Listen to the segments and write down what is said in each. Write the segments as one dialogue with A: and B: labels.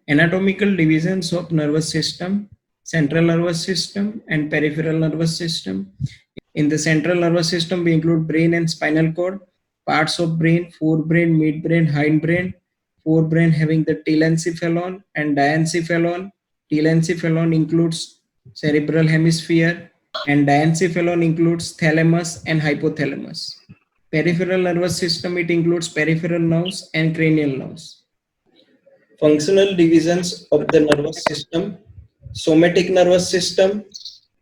A: Anatomical divisions of nervous system: central nervous system and peripheral nervous system. In the central nervous system, we include brain and spinal cord, parts of brain, forebrain, midbrain, hindbrain, forebrain having the telencephalon and diencephalon. Telencephalon includes cerebral hemisphere and diencephalon includes thalamus and hypothalamus. Peripheral nervous system, it includes peripheral nerves and cranial nerves. Functional divisions of the nervous system: somatic nervous system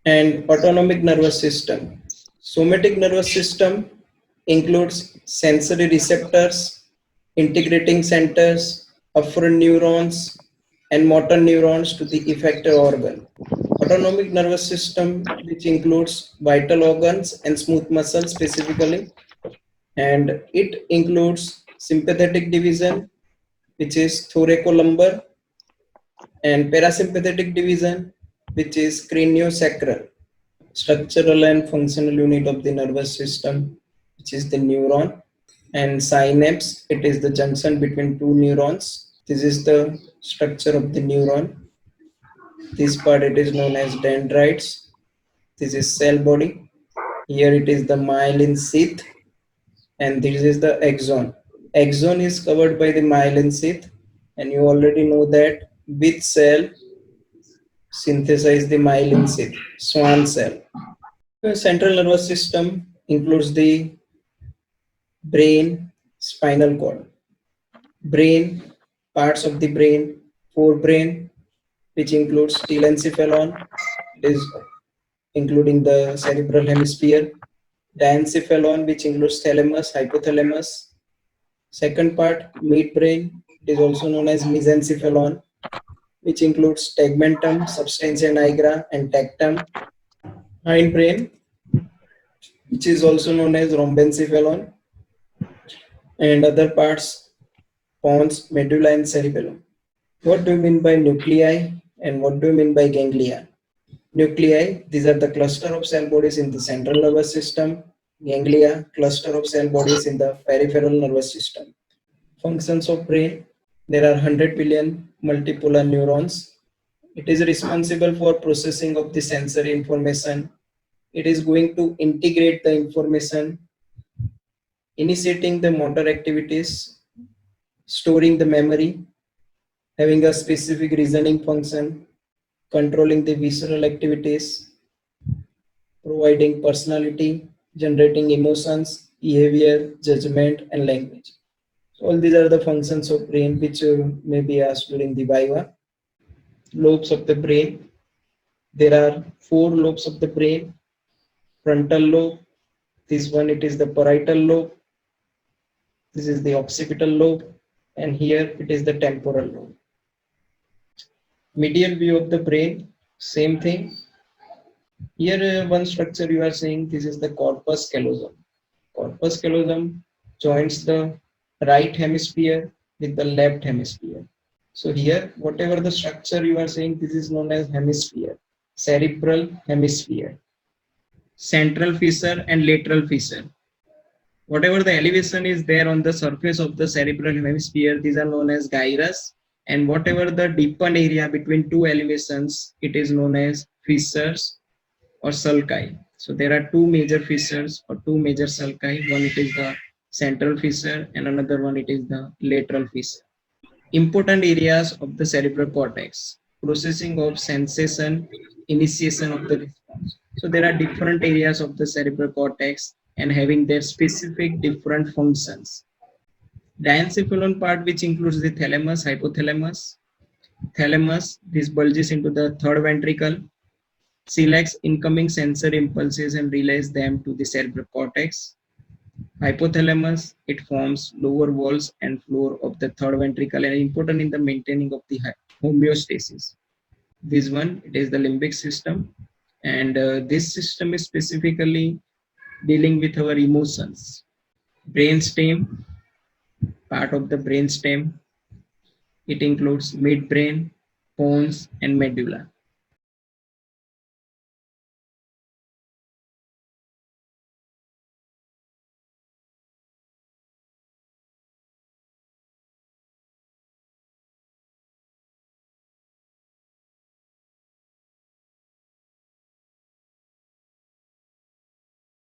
A: and autonomic nervous system. Somatic nervous system includes sensory receptors, integrating centers, afferent neurons, and motor neurons to the effector organ. Autonomic nervous system, which includes vital organs and smooth muscle specifically, and it includes sympathetic division, which is thoracolumbar, and parasympathetic division, which is craniosacral. Structural and functional unit of the nervous system, which is the neuron, and synapse, it is the junction between two neurons. This is the structure of the neuron. This part it is known as dendrites. This is cell body. Here it is the myelin sheath, and this is the axon. Axon is covered by the myelin sheath, and you already know that which cell synthesize the myelin sheath, Schwann cell. The central nervous system includes the brain, spinal cord, brain, parts of the brain, forebrain, which includes telencephalon, it is including the cerebral hemisphere, diencephalon, which includes thalamus, hypothalamus. Second part, midbrain, it is also known as mesencephalon, which includes tegmentum, substantia nigra, and tectum. Hindbrain, which is also known as rhombencephalon, and other parts, pons, medulla, and cerebellum. What do you mean by nuclei and what do you mean by ganglia? Nuclei, these are the cluster of cell bodies in the central nervous system. Ganglia, cluster of cell bodies in the peripheral nervous system. Functions of brain, there are 100 billion multipolar neurons. It is responsible for processing of the sensory information. It is going to integrate the information, initiating the motor activities, storing the memory, having a specific reasoning function, controlling the visceral activities, providing personality, generating emotions, behavior, judgment, and language. So all these are the functions of brain which may be asked during the Viva. Lobes of the brain. There are 4 lobes of the brain. Frontal lobe. This one, it is the parietal lobe. This is the occipital lobe. And here it is the temporal lobe. Medial view of the brain, same thing. Here one structure you are seeing, this is the corpus callosum. Corpus callosum joins the right hemisphere with the left hemisphere. So here, whatever the structure you are seeing, this is known as hemisphere, cerebral hemisphere, central fissure and lateral fissure. Whatever the elevation is there on the surface of the cerebral hemisphere, these are known as gyrus, and whatever the deepened area between two elevations, it is known as fissures or sulci. So there are 2 major fissures or 2 major sulci. One it is the central fissure and another one it is the lateral fissure. Important areas of the cerebral cortex: processing of sensation, initiation of the response. So there are different areas of the cerebral cortex and having their specific different functions. Diencephalon part, which includes the thalamus, hypothalamus. Thalamus, this bulges into the third ventricle, selects incoming sensory impulses and relays them to the cerebral cortex. Hypothalamus, it forms lower walls and floor of the third ventricle and important in the maintaining of the homeostasis. This one, it is the limbic system, and this system is specifically dealing with our emotions. Brainstem, part of the brainstem, it includes midbrain, pons, and medulla.